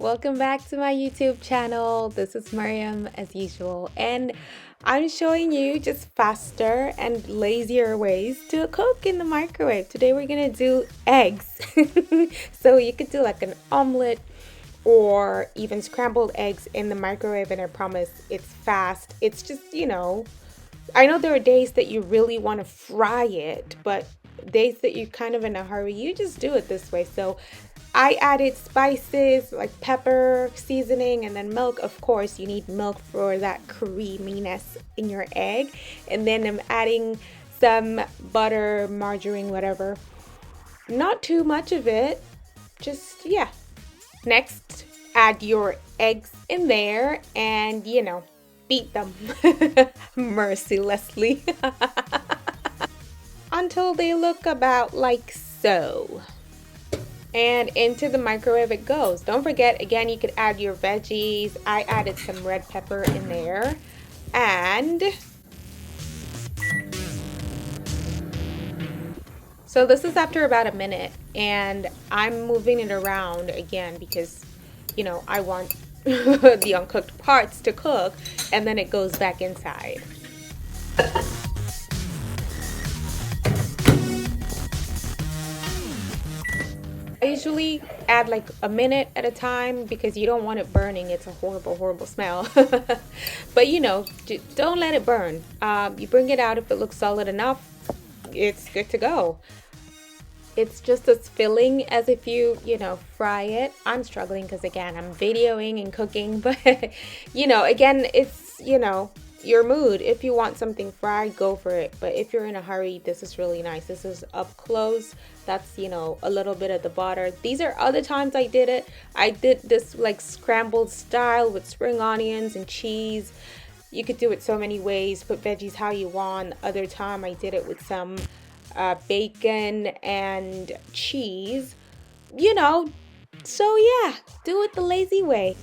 welcome back to my YouTube channel. This is Mariam as usual, and I'm showing you just faster and lazier ways to cook in the microwave. Today we're gonna do eggs. So you could do like an omelet or even scrambled eggs in the microwave, and I promise it's fast. It's just, I know there are days that you really want to fry it, but days that you're kind of in a hurry, you just do it this way. So I added spices like pepper, seasoning, and then milk. Of course, you need milk for that creaminess in your egg. And then I'm adding some butter, margarine, whatever. Not too much of it. Just, yeah. Next, add your eggs in there and, beat them mercilessly until they look about like so. And into the microwave it goes. Don't forget, again, you could add your veggies. I added some red pepper in there. And so this is after about a minute, and I'm moving it around again because, I want the uncooked parts to cook, and then it goes back inside. I usually add like a minute at a time because you don't want it burning. It's a horrible smell. But don't let it burn. You bring it out. If it looks solid enough, it's good to go. It's just as filling as if you fry it. I'm struggling because, again, I'm videoing and cooking, but again, it's your mood. If you want something fried, go for it. But if you're in a hurry, this is really nice. This is up close. That's a little bit of the butter. These are other times I did it. I did this like scrambled style with spring onions and cheese. You could do it so many ways. Put veggies how you want. Other time I did it with some bacon and cheese. So yeah, do it the lazy way.